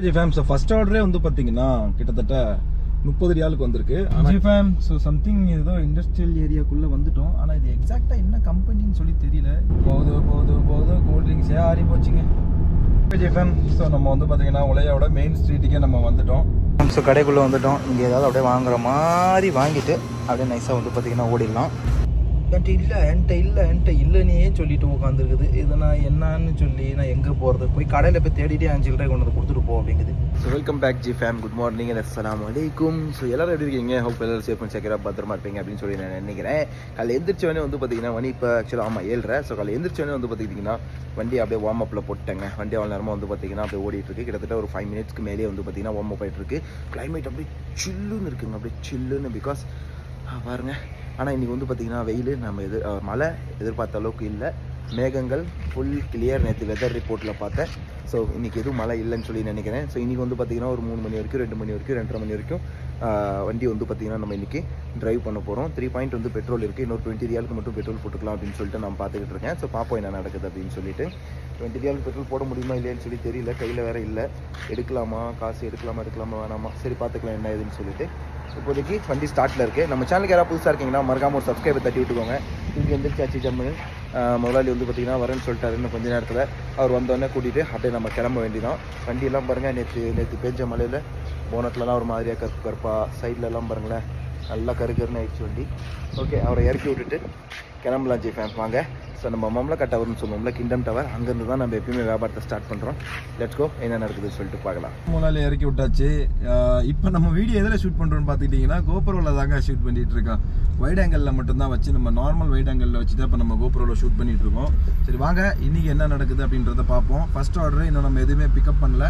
ஜிஃபேம் so first ஆர்டரே வந்து பார்த்தீங்கன்னா கிட்டத்தட்ட 30 ரியாலுக்கு வந்திருக்கு. ஜிஃபேம் ஸோ சம்திங் ஏதோ இண்டஸ்ட்ரியல் ஏரியாக்குள்ளே வந்துட்டோம். ஆனால் இது எக்ஸாக்டாக என்ன கம்பெனின்னு சொல்லி தெரியல. போதும் கூல் ட்ரிங்க்ஸே ஆறி போச்சுங்க. ஜிஃபேம் ஸோ நம்ம வந்து பார்த்தீங்கன்னா உலையோட மெயின் ஸ்ட்ரீட்டுக்கே நம்ம வந்துட்டோம். ஸோ கடைக்குள்ளே வந்துட்டோம். இங்கே ஏதாவது அப்படியே வாங்குற மாதிரி வாங்கிட்டு அப்படியே நைஸாக வந்து பார்த்தீங்கன்னா ஓடிடலாம். என்கிட்ட இல்லைன்னே சொல்லிட்டு உட்காந்துருக்குது. இது நான் என்னன்னு சொல்லி நான் எங்கே போகிறது, போய் கடையில் போய் தேடிட்டே 5 சில்லறை கொண்டு வந்து கொடுத்துட்டு போ அப்படிங்குது. So welcome back G fame, good morning and அஸ்ஸலாமு அலைக்கும். ஸோ எல்லாரும் எப்படி இருக்கீங்க? ஹோப் எல்லாரும் சேஃப் அண்ட் செக்யூராக பத்திரமா இருப்பீங்க அப்படின்னு சொல்லி நான் நினைக்கிறேன். காலையில் எந்திரிச்சவனே வந்து பார்த்தீங்கன்னா மணி இப்போ ஆக்சுவலாக 7:30. ஸோ காலையில் எந்திரிச்சவனே வந்து பார்த்தீங்கன்னா வண்டி அப்படியே வார்ம் அப்பில் போட்டேங்க. வண்டி அவ்வளோ நேரமாக வந்து பார்த்தீங்கன்னா அப்படியே ஓடிட்டு இருக்கு. கிட்டத்தட்ட ஒரு 5 மினிட்ஸ்க்கு மேலே வந்து பார்த்தீங்கன்னா வார்ம் அப் ஆகிட்டு இருக்கு. கிளைமேட் அப்படியே சில்லுன்னு இருக்குங்க, அப்படியே சில்லுன்னு. பிகாஸ் பாருங்க, ஆனால் இன்றைக்கி வந்து பார்த்திங்கன்னா வெயில் நம்ம மழை எதிர்பார்த்த அளவுக்கு இல்லை. மேகங்கள் ஃபுல் கிளியர். நேற்று வெதர் ரிப்போர்ட்டில் பார்த்தேன். ஸோ இன்றைக்கி எதுவும் மழை இல்லைன்னு சொல்லி நினைக்கிறேன். ஸோ இன்றைக்கி வந்து பார்த்திங்கன்னா ஒரு 3 மணி வரைக்கும் 2 மணி வரைக்கும் 2:30 மணி வரைக்கும் வண்டி வந்து பார்த்திங்கன்னா நம்ம இன்றைக்கி ட்ரைவ் பண்ண போகிறோம். 3 பாயிண்ட் வந்து பெட்ரோல் இருக்குது. இன்னொரு 20 ரியாலுக்கு மட்டும் பெட்ரோல் போட்டுக்கலாம் அப்படின்னு சொல்லிட்டு நான் பார்த்துக்கிட்டு இருக்கேன். ஸோ பார்ப்போம் என்ன நடக்குது அப்படின்னு சொல்லிட்டு. 20 ரியாலுக்கு பெட்ரோல் போட முடியுமா இல்லையான்னு சொல்லி தெரியல. கையில் வேறு இல்லை. எடுக்கலாமா, காசு எடுக்கலாமா வேணாமா, சரி பார்த்துக்கலாம் என்ன ஏதுன்னு சொல்லிட்டு. இப்போதைக்கு வண்டி ஸ்டார்ட்டில் இருக்குது. நம்ம சேனலுக்கு யாராவது புதுசாக இருக்கீங்கன்னா மறக்காம ஒரு சப்ஸ்கிரைபர் தட்டி விட்டுக்கோங்க. இங்கே எந்திரிச்சாச்சு ஜம்முன்னு. முதலாளி வந்து பார்த்திங்கன்னா வரேன்னு சொல்லிட்டாரு. இன்னும் கொஞ்சம் நேரத்தில் அவர் வந்தோடனே கூட்டிகிட்டு அப்படியே நம்ம கிளம்ப வேண்டிதான். வண்டியெல்லாம் பாருங்கள், நேற்று பெஞ்ச மலையில் போனட்லலாம் ஒரு மாதிரியாக கருப்பா, சைட்லலாம் பாருங்களேன் நல்லா கருன்னு ஆயிடுச்சு வண்டி. ஓகே, அவரை இறக்கி விட்டுட்டு கிளம்பலாம் ஜி ஃபேம். வாங்க. ஸோ நம்ம மம்லக்கா டவர்னு சொல்லுவோம்ல, கிங்டம் டவர், அங்கேருந்து தான் நம்ம எப்பயுமே வியாபாரத்தை ஸ்டார்ட் பண்ணுறோம். லெட்ஸ் கோ, என்ன நடக்குதுன்னு சொல்லிட்டு பார்க்கலாம். மூணாலே இறக்கி விட்டாச்சு. இப்போ நம்ம வீடியோ எதில் ஷூட் பண்ணுறோன்னு பார்த்துக்கிட்டிங்கன்னா கோப்ரோவில் தாங்க ஷூட் பண்ணிகிட்டு இருக்கோம். வைட் ஆங்கிளில் மட்டும்தான் வச்சு, நம்ம நார்மல் வைட் ஆங்கிளில் வச்சு தான் இப்போ நம்ம கோப்ரோவில் ஷூட் பண்ணிகிட்டு இருக்கோம். சரி வாங்க, இன்றைக்கி என்ன நடக்குது அப்படின்றத பார்ப்போம். ஃபஸ்ட் ஆர்டர் இன்னும் நம்ம எதுவுமே பிக்கப் பண்ணல.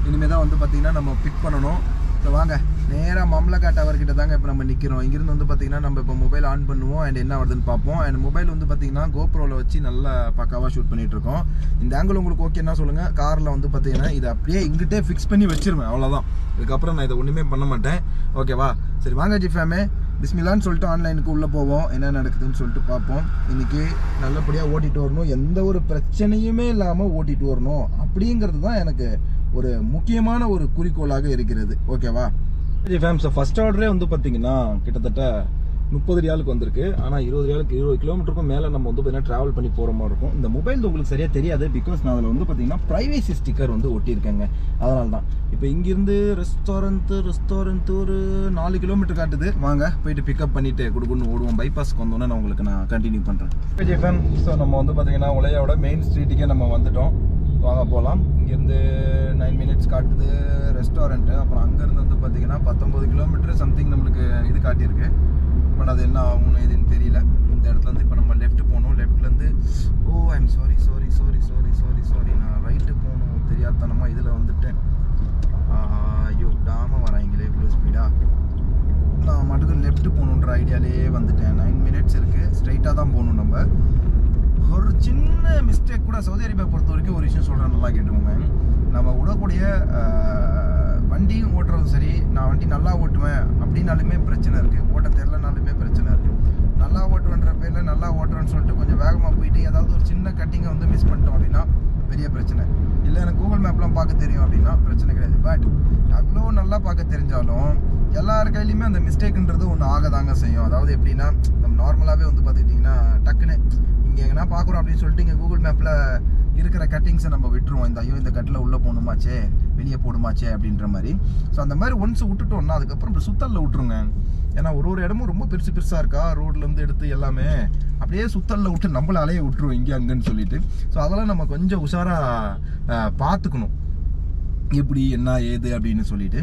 இனிமேல் தான் வந்து பார்த்திங்கன்னா நம்ம பிக் பண்ணணும். ஸோ வாங்க, நேராக மம்லக்கா டவர்கிட்ட தாங்க இப்போ நம்ம நிற்கிறோம். இங்கிருந்து வந்து பார்த்திங்கன்னா நம்ம இப்போ மொபைல் ஆன் பண்ணுவோம் அண்ட் என்ன வருதுன்னு பார்ப்போம். அண்ட் மொபைல் வந்து பார்த்திங்கன்னா கோப்ரோவில் வச்சு நல்லா பக்காவாக ஷூட் பண்ணிகிட்ருக்கோம். இந்த ஆங்கிள் உங்களுக்கு ஓகேன்னா சொல்லுங்கள். காரில் வந்து பார்த்திங்கன்னா இதை அப்படியே இங்கிட்டே ஃபிக்ஸ் பண்ணி வச்சிருவேன், அவ்வளோதான். இதுக்கப்புறம் நான் இதை ஒன்றுமே பண்ண மாட்டேன். ஓகேவா? சரி வாங்க ஜி ஃபேமே, பிஸ்மில்லான்னு சொல்லிட்டு ஆன்லைனுக்கு உள்ளே போவோம். என்ன நடக்குதுன்னு சொல்லிட்டு பார்ப்போம். இன்றைக்கி நல்லபடியாக ஓட்டிகிட்டு வரணும், எந்த ஒரு பிரச்சனையுமே இல்லாமல் ஓட்டிகிட்டு வரணும் அப்படிங்கிறது தான் எனக்கு ஒரு முக்கியமான ஒரு குறிக்கோளாக இருக்கிறது. ஓகேவா ஜி ஃபேம் ஸோ ஃபர்ஸ்ட் ஆர்டரே வந்து பார்த்தீங்கன்னா கிட்டத்தட்ட 30 ரியாலுக்கு வந்திருக்கு. ஆனால் 20 ரியாலுக்கு 20 கிலோமீட்டருக்கும் மேலே நம்ம வந்து பார்த்தீங்கன்னா ட்ராவல் பண்ணி போகிற மாதிரி இருக்கும். இந்த மொபைல் உங்களுக்கு சரியாக தெரியாது. பிகாஸ் நான் அதில் வந்து பார்த்தீங்கன்னா ப்ரைவேசி ஸ்டிக்கர் வந்து ஒட்டியிருக்கேங்க. அதனால தான் இப்போ இங்கேருந்து ரெஸ்டாரண்ட்டு ஒரு 4 கிலோமீட்டர் காட்டுது. வாங்க போயிட்டு பிக்கப் பண்ணிவிட்டு கொடுக்குன்னு ஓடுவோம். பைபாஸ்க்கு வந்தோன்னே நான் உங்களுக்கு நான் கண்டினியூ பண்ணுறேன். ஜி ஃபேம் ஸோ நம்ம வந்து பார்த்தீங்கன்னா உலையோட மெயின் ஸ்ட்ரீட்டுக்கே நம்ம வந்துட்டோம். வாங்க போகலாம். இங்கேருந்து 9 மினிட்ஸ் காட்டுது ரெஸ்டாரண்ட்டு. அப்புறம் அங்கேருந்து வந்து பார்த்தீங்கன்னா 19 கிலோமீட்டர் சம்திங் நம்மளுக்கு இது காட்டியிருக்கு. பட் அது என்ன ஆகும்னு எதுன்னு தெரியல. இந்த இடத்துலேருந்து இப்போ நம்ம லெஃப்ட் போகணும். லெஃப்ட்லேருந்து ஐம் சாரி நான் ரைட்டு போகணும். தெரியாதனமாக இதில் வந்துட்டேன். ஐயோ டாம வராங்களே இவ்வளோ ஸ்பீடாக. நான் மட்டும் லெஃப்ட் போகணுன்ற ஐடியாலேயே வந்துட்டேன். 9 மினிட்ஸ் இருக்குது. ஸ்ட்ரைட்டாக தான் போகணும். நம்ம ஒரு சின்ன மிஸ்டேக் கூட சவுதி அரேபியா பொறுத்த வரைக்கும் ஒரு விஷயம் சொல்கிறேன், நல்லா கேட்டுக்கோங்க. நம்ம விடக்கூடிய வண்டியும் ஓட்டுறதும் சரி, நான் வண்டி நல்லா ஓட்டுவேன் அப்படின்னாலுமே பிரச்சனை இருக்குது, ஓட்ட தெரிலனாலுமே பிரச்சனை இருக்குது. நல்லா ஓட்டுவேன்ற பேரில் நல்லா ஓட்டுறேன்னு சொல்லிட்டு கொஞ்சம் வேகமாக போயிட்டு ஏதாவது ஒரு சின்ன கட்டிங்கை வந்து மிஸ் பண்ணிட்டோம் அப்படின்னா பெரிய பிரச்சனை. இல்லை எனக்கு கூகுள் மேப்லாம் பார்க்க தெரியும் அப்படின்னா பிரச்சனை கிடையாது. பட் அவ்வளோ நல்லா பார்க்க தெரிஞ்சாலும் எல்லார் கையிலையுமே அந்த மிஸ்டேக்குன்றது ஒன்று ஆக தாங்க செய்யும். அதாவது எப்படின்னா, நம்ம நார்மலாகவே வந்து பார்த்துக்கிட்டிங்கன்னா டக்குன்னு இங்கே எங்கன்னா பார்க்குறோம் அப்படின்னு சொல்லிட்டு இங்கே கூகுள் மேப்பில் இருக்கிற கட்டிங்ஸை நம்ம விட்டுருவோம். இந்த கட்டில் உள்ளே போகணுமாச்சே, வெளியே போடுமாச்சே அப்படின்ற மாதிரி. ஸோ அந்த மாதிரி ஒன்ஸ் விட்டுட்டோம்னா அதுக்கப்புறம் இப்போ சுத்தலில் விட்டுருங்க. ஏன்னா ஒரு இடமும் ரொம்ப பெருசாக இருக்கா, ரோட்லேருந்து எடுத்து எல்லாமே அப்படியே சுத்தலில் விட்டு நம்மள அலைய விட்டுருவோம் இங்கே அங்கேன்னு சொல்லிட்டு. ஸோ அதெல்லாம் நம்ம கொஞ்சம் உஷாராக பார்த்துக்கணும், எப்படி என்ன ஏது அப்படின்னு சொல்லிட்டு.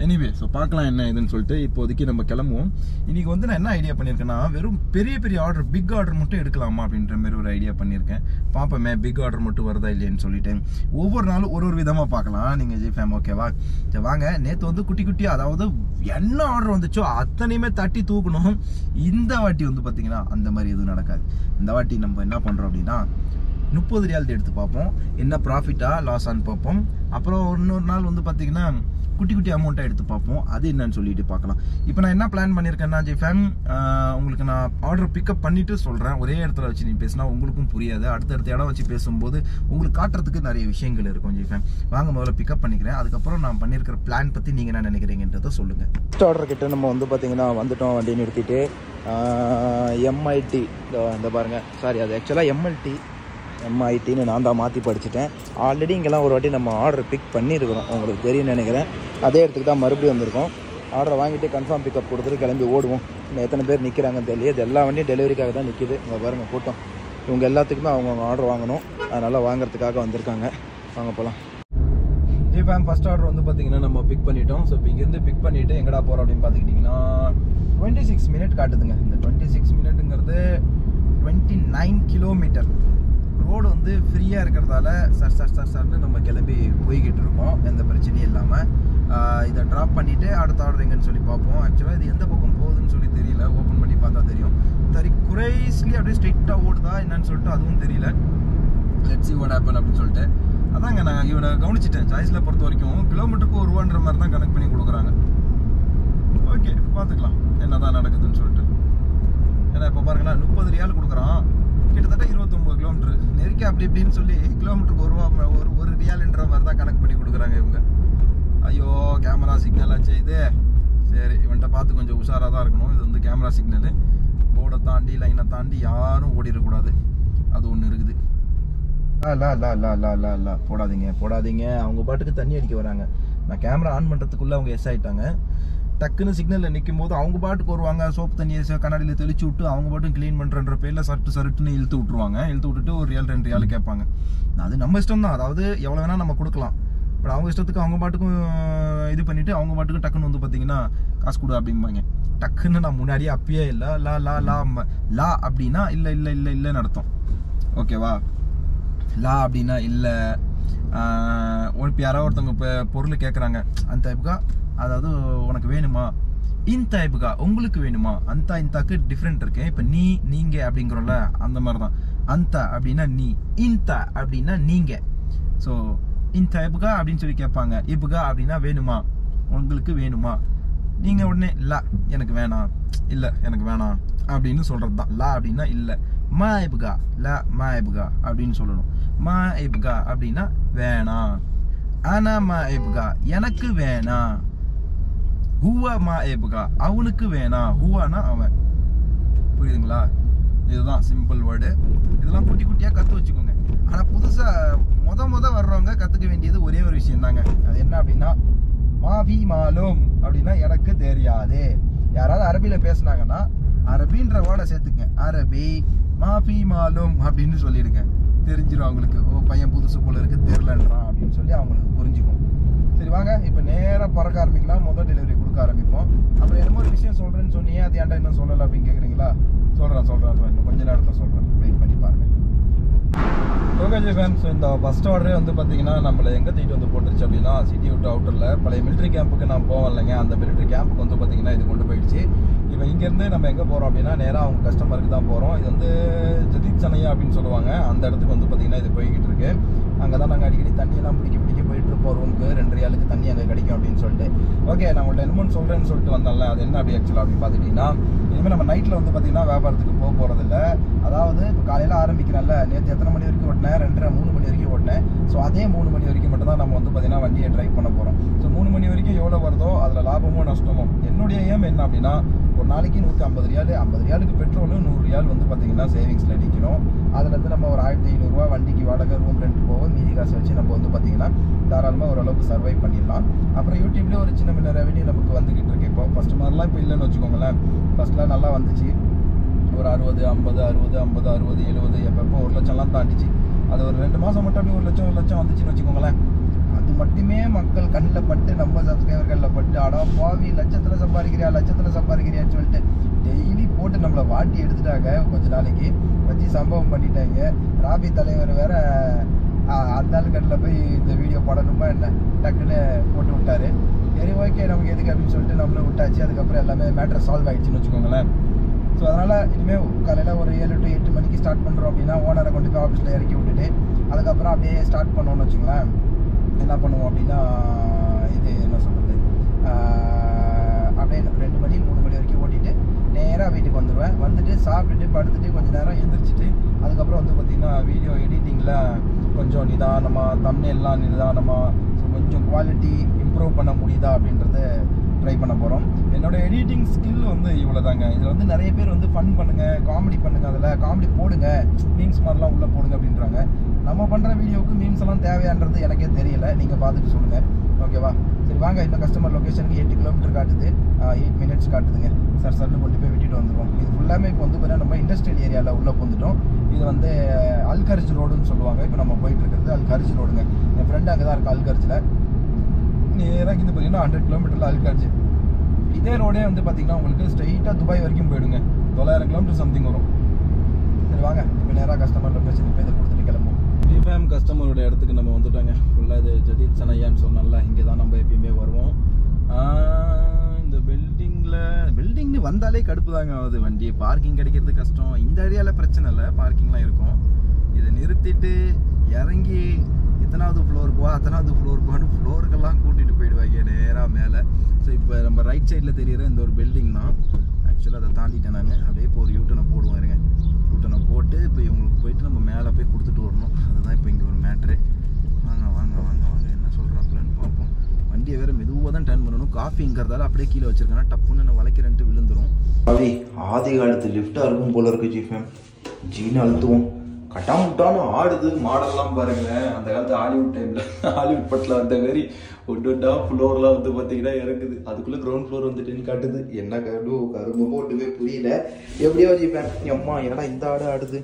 எனிவே ஸோ பார்க்கலாம் என்ன ஏதுன்னு சொல்லிட்டு இப்போதைக்கு நம்ம கிளம்புவோம். இன்றைக்கி வந்து நான் என்ன ஐடியா பண்ணியிருக்கேன்னா, வெறும் பெரிய ஆர்டர், பிக் ஆர்டர் மட்டும் எடுக்கலாமா அப்படின்ற மாதிரி ஒரு ஐடியா பண்ணியிருக்கேன். பார்ப்போமே பிக் ஆர்டர் மட்டும் வருதா இல்லைன்னு சொல்லிட்டு. ஒவ்வொரு நாளும் ஒரு விதமாக பார்க்கலாம் நீங்கள் ஜி ஃபேம். ஓகேவா? சரி வாங்க. நேற்று வந்து குட்டியாக அதாவது என்ன ஆர்டர் வந்துச்சோ அத்தனையுமே தட்டி தூக்கணும். இந்த வாட்டி வந்து பார்த்திங்கன்னா அந்த மாதிரி எதுவும் நடக்காது. இந்த வாட்டி நம்ம என்ன பண்ணுறோம் அப்படின்னா, 30 ரியால் எடுத்து பார்ப்போம், என்ன ப்ராஃபிட்டா லாஸான்னு பார்ப்போம். அப்புறம் இன்னொரு நாள் வந்து பார்த்தீங்கன்னா குட்டி குட்டி அமௌண்ட்டாக எடுத்து பார்ப்போம், அது என்னன்னு சொல்லிட்டு பார்க்கலாம். இப்போ நான் என்ன பிளான் பண்ணியிருக்கேன்னா ஜிஃபேம், உங்களுக்கு நான் ஆர்டர் பிக்கப் பண்ணிட்டு சொல்கிறேன். ஒரே இடத்துல வச்சு நீ பேசினா உங்களுக்கும் புரியாது, அடுத்தடுத்த இடம் வச்சு பேசும்போது உங்களுக்கு காட்டுறதுக்கு நிறைய விஷயங்கள் இருக்கும் ஜிஃபேம். வாங்க முதல்ல பிக்கப் பண்ணிக்கிறேன், அதுக்கப்புறம் நான் பண்ணியிருக்கிற பிளான் பற்றி நீங்கள் என்ன நினைக்கிறீங்கன்றதை சொல்லுங்கள். ஃபஸ்ட் ஆர்டர் கிட்ட நம்ம வந்து பார்த்தீங்கன்னா வந்துட்டோம், வண்டி நிறுத்திட்டு எம்ஐடி இந்த பாருங்கள், சாரி அது ஆக்சுவலாக எம்ஐடின்னு நான் தான் மாற்றி படிச்சுட்டேன். ஆல்ரெடி இங்கெல்லாம் ஒரு வாட்டி நம்ம ஆர்டர் பிக் பண்ணியிருக்கிறோம், உங்களுக்கு தெரியும்னு நினைக்கிறேன். அதே இடத்துக்கு தான் மறுபடியும் வந்திருக்கோம். ஆர்டரை வாங்கிட்டு கன்ஃபார்ம் பிக்கப் கொடுத்துட்டு கிளம்பி ஓடுவோம். இன்னும் எத்தனை பேர் நிற்கிறாங்கன்னு தெரியாது, எல்லா வண்டியும் டெலிவரிக்காக தான் நிற்கிது. இங்கே பாருங்கள் கூட்டம், இவங்க எல்லாத்துக்குமே அவங்கவுங்க ஆர்டர் வாங்கணும், அதனால் வாங்குறதுக்காக வந்திருக்காங்க. வாங்க போகலாம். ஜிஃபேம் ஃபஸ்ட் ஆர்டர் வந்து பார்த்தீங்கன்னா நம்ம பிக் பண்ணிட்டோம். ஸோ இப்போ இங்கேருந்து பிக் பண்ணிவிட்டு எங்கடா போகிறோம் அப்படின்னு பார்த்துக்கிட்டிங்கன்னா 26 மினிட் காட்டுதுங்க. இந்த 26 மினிட்டுங்கிறது 29 கிலோமீட்டர். ரோடு வந்து ஃப்ரீயாக இருக்கிறதால சர்னு நம்ம கிளம்பி போய்கிட்டு இருக்கோம், எந்த பிரச்சனையும் இல்லாமல். இதை ட்ராப் பண்ணிவிட்டு அடுத்த ஆர்டர் எங்கன்னு சொல்லி பார்ப்போம். ஆக்சுவலாக இது எந்த பக்கம் போகுதுன்னு சொல்லி தெரியல, ஓப்பன் பண்ணி பார்த்தா தெரியும். குறைஸ்லி அப்படியே ஸ்ட்ரெயிட்டாக ஓடுதா என்னன்னு சொல்லிட்டு அதுவும் தெரியல. லெட்ஸ் see what happen அப்படின்னு சொல்லிட்டு அதாங்க நான் இவனை கவனிச்சிட்டேன். சாய்ஸில் பொறுத்த வரைக்கும் கிலோமீட்டருக்கு 1 ரூபான்ற மாதிரி தான் கனெக்ட் பண்ணி கொடுக்குறாங்க. ஓகே, பார்த்துக்கலாம் என்ன தான் நடக்குதுன்னு சொல்லிட்டு. ஏன்னா இப்போ பாருங்களா 30 ரியால் கொடுக்குறான், கிட்டத்தட்ட 29 கிலோமீட்டர் நெருக்கி அப்படி இப்படின்னு சொல்லி கிலோமீட்டருக்கு 1 ரூபா ஒரு ரியால்ன்ற மாதிரி தான் கனெக்ட் பண்ணி கொடுக்குறாங்க இவங்க. ஐயோ கேமரா சிக்னல் ஆச்சு இது. சரி, இவன்கிட்ட பார்த்து கொஞ்சம் உஷாராக தான் இருக்கணும். இது வந்து கேமரா சிக்னலு, போர்டை தாண்டி லைனை தாண்டி யாரும் ஓடிடக்கூடாது, அது ஒன்று இருக்குது. போடாதீங்க அவங்க பாட்டுக்கு தண்ணி அடிக்க வராங்க. நான் கேமரா ஆன் பண்ணுறதுக்குள்ளே அவங்க எஸ் ஆகிட்டாங்க. டக்குன்னு சிக்னலில் நிற்கும் போது அவங்க பாட்டுக்கு வருவாங்க, சோப்பு தண்ணியை கண்ணாடியில் தெளிச்சு விட்டு அவங்க பாட்டும் க்ளீன் பண்ணுறன்ற பேரில் சருட்டுன்னு இழுத்து விட்ருவாங்க. இழுத்து விட்டுட்டு 1 ரியால் 2 ரியால் கேட்பாங்க. அது நம்ம இஷ்டம் தான், அதாவது எவ்வளோ வேணால் நம்ம கொடுக்கலாம். பட் அவங்க இஷ்டத்துக்கு அவங்க பாட்டுக்கும் இது பண்ணிவிட்டு அவங்க பாட்டுக்கும் டக்குன்னு வந்து பார்த்தீங்கன்னா காசு கொடு அப்படிம்பாங்க. டக்குன்னு நான் முன்னாடியே அப்பயே இல்லை லா அப்படின்னா இல்லைன்னு அர்த்தம். ஓகேவா? லா அப்படின்னா இல்லை. இப்போ யாராவது ஒருத்தவங்க இப்போ பொருள் கேட்குறாங்க, அந்த டைப்புக்கா, அதாவது உனக்கு வேணுமா, இந்த டைப்புக்கா உங்களுக்கு வேணுமா, அந்த இந்தாக்கு டிஃப்ரெண்ட் இருக்கு. இப்போ நீங்கள் அப்படிங்கிறோம்ல, அந்த மாதிரி தான். அந்த அப்படின்னா நீ, இந்த அப்படின்னா நீங்கள். ஸோ இந்த டைப்புக்கா அப்படின்னு சொல்லி கேட்பாங்க. இப்புக்கா அப்படின்னா வேணுமா, உங்களுக்கு வேணுமா. நீங்கள் உடனே லா எனக்கு வேணாம், இல்லை எனக்கு வேணாம் அப்படின்னு சொல்கிறது தான். லா அப்படின்னா இல்லை. மா எப்புகா, லா மா எப்புகா அப்படின்னு சொல்லணும். மா எப்புகா அப்படின்னா வேணாம். ஆனா மா எப்புகா எனக்கு வேணாம். ஹூவா மா எப்புகா அவனுக்கு வேணாம். ஹூவானா அவன். புரியுதுங்களா? இதுதான் சிம்பிள் வேர்டு. இதெல்லாம் குட்டி குட்டியாக கற்று வச்சுக்கோங்க. ஆனால் புதுசாக முத வர்றவங்க கற்றுக்க வேண்டியது ஒரே ஒரு விஷயம் தாங்க. அது என்ன அப்படின்னா மாஃபி மாலும் அப்படின்னா எனக்கு தெரியாது. யாராவது அரபியில் பேசுனாங்கன்னா அரபின்ற வேர்டை சேர்த்துங்க. அரபி மாஃபி மாலும் அப்படின்னு சொல்லிடுங்க. தெரிஞ்சிடும் அவங்களுக்கு. ஓ பையன் புதுசு போல இருக்கு தெரிலன்றான் அப்படின்னு சொல்லி அவங்களுக்கு புரிஞ்சுக்கும். சரி வாங்க இப்போ நேராக பறக்க ஆரம்பிக்கலாம். முதல் டெலிவரி கொடுக்க ஆரம்பிப்போம். அப்புறம் என்னமோ ஒரு விஷயம் சொல்கிறேன்னு சொன்னீங்க, அது ஏன்டா இன்னும் சொல்லலை அப்படின்னு கேட்குறீங்களா? சொல்கிறேன் இன்னும் கொஞ்ச நேரத்தில் சொல்கிறேன், வெயிட் பண்ணி பாருங்கள். ஓகே ஃபேன்ஸ், இந்த ஃபஸ்ட் ஆர்டரே வந்து பார்த்தீங்கன்னா நம்மளை எங்கே தூக்கிட்டு வந்து போட்டுருச்சு அப்படின்னா சிட்டி விட்டு அவுட்டரில் பழைய மிலிட்ரி கேம்புக்கு நான் போவேன் இல்லைங்க, அந்த மிலிட்ரி கேம்புக்கு வந்து பார்த்தீங்கன்னா இது கொண்டு போயிடுச்சு. இப்போ இங்கேருந்து நம்ம எங்கே போகிறோம் அப்படின்னா நேராக அவங்க கஸ்டமருக்கு தான் போகிறோம். இது வந்து ஜதீத் சனையா அப்படின்னு சொல்லுவாங்க. அந்த இடத்துக்கு வந்து பார்த்தீங்கன்னா இது போய்கிட்டு இருக்கு. அங்கே தான் நாங்கள் அடிக்கடி தண்ணியெல்லாம் பிடிக்க போயிட்டு இருப்போம். ரூமுக்கு 2 ரியாலுக்கு தண்ணி அங்கே கிடைக்கும் அப்படின்னு சொல்லிட்டு. ஓகே, நான் உங்கள்ட்ட என்னமோன்னு சொல்கிறேன்னு சொல்லிட்டு வந்தால, அது என்ன அப்படி ஆக்சுவலாக அப்படின்னு பார்த்துக்கிட்டிங்கன்னா, இனிமேல் நம்ம நைட்டில் வந்து பார்த்தீங்கன்னா வியாபாரத்துக்கு போகிறதில்ல. அதாவது இப்போ காலையில் ஆரம்பிக்கிறேன்ல, நேற்று எத்தனை மணி வரைக்கும் ஓட்டினேன்? 2:30 3 மணி வரைக்கும் ஓட்டினேன். ஸோ அதே 3 மணி வரைக்கும் மட்டும் தான் நம்ம வந்து பார்த்தீங்கன்னா வண்டியை ட்ரைவ் பண்ண போகிறோம். ஸோ 3 மணி வரைக்கும் எவ்வளோ வருதோ அதில் லாபமோ நஷ்டமோ. என்னுடைய ஏம் என்ன அப்படின்னா, ஒரு நாளைக்கு 150 ரியால், 50 ரியாலுக்கு பெட்ரோலு, 100 ரியால் வந்து பார்த்தீங்கன்னா சேவிங்ஸில் அடிக்கணும். அதுலேருந்து நம்ம ஒரு 1500 ரூபா வண்டிக்கு வாடகை, ரூம் ரெண்ட் போகும். மீதி காசை வச்சு நம்ம வந்து பார்த்தீங்கன்னா தாராளமாக ஓரளவுக்கு சர்வை பண்ணிடலாம். அப்புறம் யூடியூப்லேயே ஒரு சின்ன ரெவன்யூ நமக்கு வந்துக்கிட்டு இருக்கு. இப்போ ஃபஸ்ட்டு மாதிரிலாம் இப்போ இல்லைன்னு வச்சுக்கோங்களேன். ஃபஸ்ட்லாம் நல்லா வந்துச்சு. ஒரு 60 50 60 50 60 70 எப்பப்போ 1 லட்சம்லாம் தாண்டிச்சு. அது ஒரு 2 மாதம் மட்டும் அப்படி 1 லட்சம் வந்துச்சுன்னு வச்சுக்கோங்களேன். அது மட்டுமே மக்கள் கண்ணில் பட்டு, நம்ம சப்ஸ்கிரைபர்களில் பட்டு, அடா பாவி லட்சத்தில் சம்பாதிக்கிறியான்னு சொல்லிட்டு டெய்லி போட்டு நம்மளை வாட்டி எடுத்துட்டாங்க. கொஞ்ச நாளைக்கு வச்சு சம்பவம் பண்ணிட்டாங்க. ராபி தலைவர் வேற அந்த ஆள் கண்ணில் போய் இந்த வீடியோ படணுமா என்ன டக்குன்னு போட்டு விட்டாரு. சரி ஓகே நமக்கு எதுக்கு அப்படின்னு சொல்லிட்டு நம்மளும் விட்டாச்சு. அதுக்கப்புறம் எல்லாமே மேட்ரு சால்வ் ஆகிடுச்சின்னு வச்சுக்கோங்களேன். ஸோ அதனால் இனிமேல் காலையில் ஒரு 7 to 8 மணிக்கு ஸ்டார்ட் பண்ணுறோம் அப்படின்னா ஓனரை கொண்டு போய் ஆஃபீஸில் இறக்கி விட்டுட்டு அதுக்கப்புறம் அப்படியே ஸ்டார்ட் பண்ணோன்னு வச்சுங்களேன். என்ன பண்ணுவோம் அப்படின்னா இது என்ன சொல்கிறது, அப்படியே 2 மணி 3 மணி வரைக்கும் ஓட்டிட்டு நேராக வீட்டுக்கு வந்துடுவேன். வந்துட்டு சாப்பிட்டுட்டு படுத்துட்டு கொஞ்சம் நேரம் எழுந்திரிச்சிட்டு அதுக்கப்புறம் வந்து பார்த்திங்கன்னா வீடியோ எடிட்டிங்கில் கொஞ்சம் நிதானமாக தம்ப்நெயில்லாம் நிதானமாக ஸோ கொஞ்சம் குவாலிட்டி இம்ப்ரூவ் பண்ண முடியுதா அப்படின்றத ட்ரை பண்ண போகிறோம். என்னோடய எடிட்டிங் ஸ்கில் வந்து இவ்வளோ தாங்க. இதில் வந்து நிறைய பேர் வந்து ஃபன் பண்ணுங்கள், காமெடி பண்ணுங்கள், அதில் காமெடி போடுங்க, மீம்ஸ் மாதிரிலாம் உள்ளே போடுங்க அப்படின்றாங்க. நம்ம பண்ணுற வீடியோவுக்கு மீம்ஸ் எல்லாம் தேவையான்றது எனக்கே தெரியல. நீங்கள் பார்த்துட்டு சொல்லுங்கள், ஓகேவா? சரி வாங்க, இன்னும் கஸ்டமர் லொக்கேஷனுக்கு 8 கிலோமீட்டர் காட்டுது, 8 மினிட்ஸ் காட்டுதுங்க. சர்னு கொண்டு போய் விட்டுட்டு வந்துடுவோம். இது ஃபுல்லாமே இப்போ வந்து பார்த்தீங்கன்னா நம்ம இண்டஸ்ட்ரியல் ஏரியாவில் உள்ளே வந்துட்டோம். இது வந்து அல்கர்ஜ் ரோடுன்னு சொல்லுவாங்க. இப்போ நம்ம போயிட்டு இருக்கிறது அல்கர்ஜ் ரோடுங்க. என் ஃப்ரெண்டு அங்கே தான் இருக்குது அல்கர்ஜில். நேராக இங்கே பார்த்தீங்கன்னா 100 கிலோமீட்டரில் அல்கர்ஜ். இதே ரோடே வந்து பார்த்தீங்கன்னா உங்களுக்கு ஸ்ட்ரெயிட்டாக துபாய் வரைக்கும் போயிடுங்க. 900 கிலோமீட்டர் சம்திங் வரும். சரி வாங்க, இப்போ நேராக கஸ்டமர் லொக்கேஷனுக்கு போய் இதை கொடுத்துட்டு கிளம்புவோம். டிஃபேம் கஸ்டமரோட இடத்துக்கு நம்ம வந்துட்டாங்க. ஃபுல்லாக இது ஜதீத் சனையான்னு சொன்னால இங்கே தான் நம்ம எப்பயுமே வருவோம். இந்த பில்டிங்னு வந்தாலே கடுப்பு தாங்க ஆகுது. வண்டி பார்க்கிங் கிடைக்கிறது கஷ்டம். இந்த ஏரியாவில் பிரச்சனை இல்லை, பார்க்கிங்லாம் இருக்கும். இதை நிறுத்திட்டு இறங்கி எத்தனாவது ஃப்ளோருக்கு வா அத்தனாவது ஃப்ளோருக்கு வான்னு ஃப்ளோருக்கெல்லாம் கூட்டிகிட்டு போயிடுவாங்க நேராக மேலே. ஸோ இப்போ நம்ம ரைட் சைடில் தெரிகிற இந்த ஒரு பில்டிங் தான். ஆக்சுவலாக அதை தாண்டிட்டேன் நான். அப்படியே இப்போ ஒரு யூட்டனை போடுவோம். இருங்க, யூட்டனை போட்டு இப்போ இவங்களுக்கு போயிட்டு நம்ம மேலே போய் கொடுத்துட்டு வரணும். அதுதான் இப்போ இங்கே ஒரு மேட்ரு. வாங்க வாங்க வாங்க வாங்க, என்ன சொல்கிறாப்புலன்னு பார்ப்போம். வண்டியை வேறு மெதுவாக தான் டர்ன் பண்ணணும். காஃபிங்கிறதால அப்படியே கீழே வச்சுருக்கேன்னா டப்புன்னு நான் வளைக்கிறேன்ட்டு விழுந்துடும். அவி ஆதி காலத்து லிஃப்டாக இருக்கும் போல இருக்கு ஜிஃபேம். ஜீனு அழுத்துவோம், கட்டாமுட்டான்னு ஆடுது. மாடல்லாம் பாருங்களேன், அந்த காலத்து ஹாலிவுட் டைமில் ஹாலிவுட் பட்டில் வந்த மாரி ஒன்றா ஃப்ளோர்லாம் வந்து பார்த்தீங்கன்னா இறக்குது. அதுக்குள்ளே கிரவுண்ட் ஃப்ளோர் வந்துட்டுன்னு காட்டுது. என்ன கரும்பு ஒன்றுமே புரியல. எப்படியோ ஜிஃபேம் எம்மா என்னடா இந்த ஆடு ஆடுது.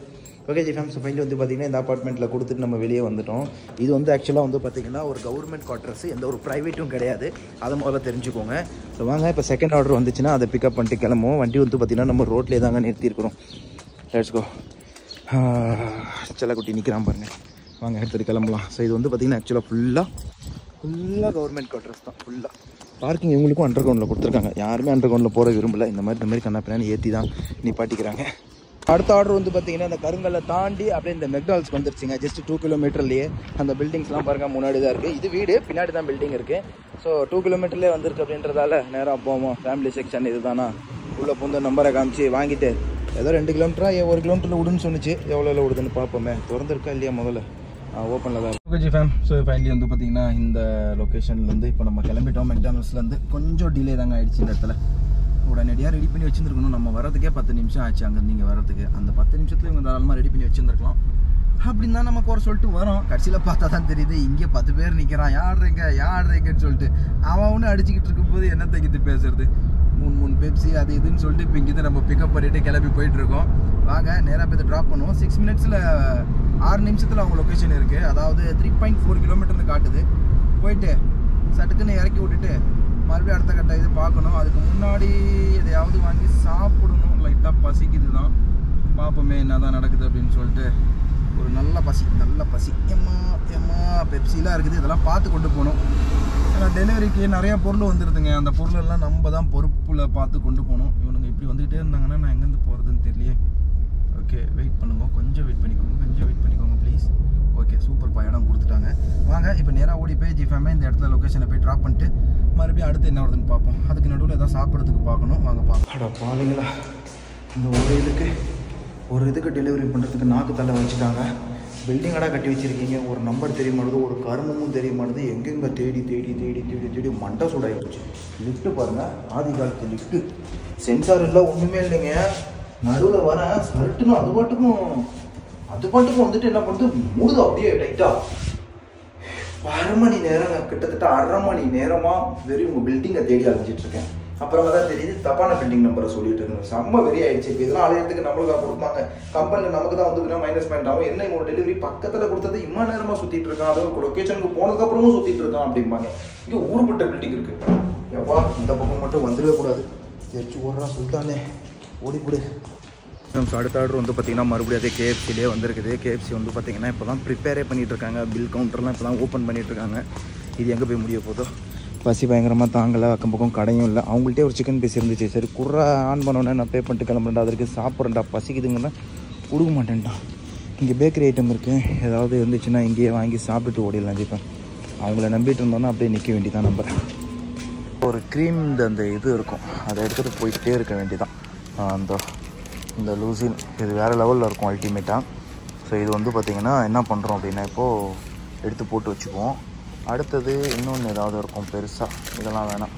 ஓகே ஜிஃபேம், ஸோ ஃபைனலி வந்து பார்த்தீங்கன்னா இந்த அப்பார்ட்மெண்ட்டில் கொடுத்துட்டு நம்ம வெளியே வந்துட்டோம். இது வந்து ஆக்சுவலாக வந்து பார்த்தீங்கன்னா ஒரு கவர்மெண்ட் குவார்ட்டர்ஸ், எந்த ஒரு ப்ரைவேட்டும் கிடையாது. அதை முதல்ல தெரிஞ்சுக்கோங்க. ஸோ வாங்க, இப்போ செகண்ட் ஆர்டர் வந்துச்சுன்னா அதை பிக்கப் பண்ணிட்டு கிளம்புவோம். வண்டி வந்து பார்த்தீங்கன்னா நம்ம ரோட்லேயே தாங்க நிறுத்தியிருக்கிறோம். Let's go. செல்லக்குட்டி நிற்கிறான் பாருங்கள், வாங்க எடுத்துகிட்டு கிளம்பலாம். ஸோ இது வந்து பார்த்திங்கன்னா ஆக்சுவலாக ஃபுல்லாக கவர்மெண்ட் குவார்ட்டர்ஸ் தான். ஃபுல்லாக பார்க்கிங் இவங்களுக்கும் அண்டர் கிரவுண்டில் கொடுத்துருக்காங்க. யாருமே அண்டர் கிரவுண்டில் போகிற விரும்பலை. இந்த மாதிரி கண்ணாப்பினான்னு ஏற்றி தான் நிப்பாட்டிக்கிறாங்க. அடுத்த ஆர்டர் வந்து பார்த்தீங்கன்னா இந்த கருங்கல்லை தாண்டி அப்படியே இந்த மெக்டானல்ட்ஸ் வந்துருச்சுங்க. ஜஸ்ட் 2 கிலோமீட்டர்லேயே அந்த பில்டிங்ஸ்லாம் பாருங்கள் முன்னாடி தான் இருக்குது. இது வீடு, பின்னாடி தான் பில்டிங் இருக்குது. ஸோ 2 கிலோமீட்டர்லேயே வந்திருக்கு அப்படின்றதால நேராக போவோம். ஃபேமிலி செக்ஷன் இது தானா. உள்ளே பூந்த நம்பரை காமிச்சு வாங்கிட்டு ஏதோ 2 கிலோமீட்டரா 1 கிலோமீட்டரில் விடுன்னு சொன்னிச்சு. எவ்வளோ விடுதுன்னு பார்ப்போமே. திறந்துருக்கா இல்லையா முதல்ல. ஓப்பனில் தான் இருக்கும். ஓகே ஃபேம், ஸோ ஃபைனலி வந்து பார்த்தீங்கன்னா இந்த லொக்கேஷன்லேருந்து இப்போ நம்ம கிளம்பிட்டோம். மெக்டானல்ட்ஸ்லேருந்து கொஞ்சம் டிலே தாங்க ஆகிடுச்சு. இந்த இடத்துல உடனடியாக ரெடி பண்ணி வச்சுருந்துருக்கணும். நம்ம வரதுக்கே 10 நிமிஷம் ஆச்சு அங்கேருந்து நீங்கள் வரதுக்கு. அந்த 10 நிமிஷத்துல இவங்க தாராளமாக ரெடி பண்ணி வச்சுருந்துருக்கலாம். அப்படின்னு தான் நம்ம குறை சொல்லிட்டு வரோம். கடைசியில் பார்த்தா தான் தெரியுது இங்கே 10 பேர் நிற்கிறான். யாடுறீங்கன்னு சொல்லிட்டு அவன் ஒன்று அடிச்சுக்கிட்டு இருக்கும்போது என்ன தைக்கிட்டு பேசுறது. 3 பெப்சி அது இதுன்னு சொல்லிட்டு இப்போ இங்கே நம்ம பிக்கப் பண்ணிட்டு கிளம்பி போயிட்டுருக்கோம். வாங்க நேராக போய் ட்ராப் பண்ணுவோம். 6 மினிட்ஸில் 6 நிமிஷத்தில் அவங்க லொக்கேஷன் இருக்குது. அதாவது 3.4 கிலோமீட்டர்னு காட்டுது. போயிட்டு சட்டுக்குன்னு இறக்கி விட்டுட்டு மறுபடியும் அடுத்த கட்ட இது பார்க்கணும். அதுக்கு முன்னாடி எதையாவது வாங்கி சாப்பிடணும். லைட்டாக பசிக்குது தான். பார்ப்போமே என்ன தான் நடக்குது அப்படின்னு சொல்லிட்டு. ஒரு நல்ல பசி எம்மா பெப்சிலாம் இருக்குது. இதெல்லாம் பார்த்து கொண்டு போகணும். ஏன்னா டெலிவரிக்கு நிறையா பொருள் வந்துடுதுங்க. அந்த பொருளெல்லாம் நம்ம தான் பொறுப்பில் பார்த்து கொண்டு போகணும். இவனுங்க இப்படி வந்துகிட்டே இருந்தாங்கன்னா நான் எங்கேருந்து போகிறதுன்னு தெரியலையே. ஓகே வெயிட் பண்ணுங்க, கொஞ்சம் வெயிட் பண்ணிக்கோங்க ப்ளீஸ். ஓகே சூப்பர்ப்பா, இடம் கொடுத்துட்டாங்க. வாங்க இப்போ நேராக ஓடி போய் ஜிஃபேமே இந்த இடத்துல லொக்கேஷனை போய் ட்ராப் பண்ணிட்டு மறுபடியும் அடுத்து என்ன வருதுன்னு பார்ப்போம். அதுக்கு நடுவில் எதாவது சாப்பிட்றதுக்கு பார்க்கணும். வாங்க பார்ப்போம். பாருங்களா, இந்த ஒரு இதுக்கு டெலிவரி பண்ணுறதுக்கு நாக்கு தலை வச்சுட்டாங்க. பில்டிங்கடாக கட்டி வச்சுருக்கீங்க. ஒரு நம்பர் தெரிய மாட்டுது, ஒரு கருமமும் தெரிய மாட்டுது. எங்கெங்கே தேடி மண்டை சூடாகிடுச்சு. லிஃப்ட்டு பாருங்கள், ஆதி காலத்து லிஃப்ட்டு. சென்சார் எல்லாம் ஒன்றுமே இல்லைங்க. நடுவில் வர சர்ட்டுன்னு அது பாட்டுக்கும் வந்துட்டு என்ன பண்ணுறது, மூடுது அப்படியே டைட்டாக. 1/2 மணி நேரம், கிட்டத்தட்ட 1/2 மணி நேரமாக வெறும் உங்கள் பில்டிங்கை தேடி அலைஞ்சிட்ருக்கேன். அப்புறமா தான் தெரியுது தப்பான பில்டிங் நம்பரை சொல்லிட்டு இருந்தேன். செம்ம வெறி ஆயிடுச்சு. இப்போ இதெல்லாம் அலையிறதுக்கு நம்மளுக்கு கொடுப்பாங்க. கம்பெனியில் நமக்கு தான் வந்து மைனஸ் பாயிண்ட் ஆகும். என்ன இவங்க டெலிவரி பக்கத்தில் கொடுத்தது இம்மா நேரமாக சுற்றிட்டு இருக்கான், அதாவது லொக்கேஷனுக்கு போனதுக்கப்புறமும் சுற்றிட்டு இருக்கான் அப்படிம்பாங்க. இங்கே ஊருப்பட்ட பில்டிங் இருக்குது. எப்பா இந்த பக்கம் மட்டும் வந்துடவே கூடாது. தெரிச்சு ஓடுறான் சுல்தானே, ஓடிப்படு. அடுத்த ஆர்டர் வந்து பார்த்திங்கன்னா மறுபடியும் அதே கேஎஃப்சிலே வந்திருக்குது. கேஎஃப்சி வந்து பார்த்திங்கன்னா இப்போ தான் ப்ரிப்பேரே பண்ணிகிட்ருக்காங்க. பில் கவுண்டர்லாம் இப்போ தான் ஓப்பன் பண்ணிகிட்ருக்காங்க. இது எங்கே போய் முடிய போதோ பசி பயங்கரமாக தாங்கலை, அக்கம் பக்கம் கடையும் இல்லை. அவங்கள்ட்டே ஒரு சிக்கன் பீஸ் இருந்துச்சு. சரி குர்ரா ஆன் பண்ணோன்னே நான் பே பண்ணிட்டு கிளம்புறேன்டா, அதற்கு சாப்பிட்றேன்டா, பசிக்குதுங்கன்னா கொடுக்க மாட்டேன்ட்டான். இங்கே பேக்கரி ஐட்டம் இருக்குது, ஏதாவது இருந்துச்சுன்னா இங்கேயே வாங்கி சாப்பிட்டுட்டு ஓடிடலாம் ஜிப்பேன். அவங்கள நம்பிட்டு இருந்தோன்னா அப்படியே நிற்க வேண்டியதான். நம்ம ஒரு க்ரீம் அந்த இது இருக்கும், அதை எடுத்துகிட்டு போயிட்டே இருக்க வேண்டியதான். இந்த லூசின் இது வேறு லெவலில் இருக்கும் அல்டிமேட்டாக. ஸோ இது வந்து பார்த்திங்கன்னா என்ன பண்ணுறோம் அப்படின்னா, இப்போது எடுத்து போட்டு வச்சுக்குவோம். அடுத்தது இன்னொன்று ஏதாவது இருக்கும் பெருசாக, இதெல்லாம் வேணாம்.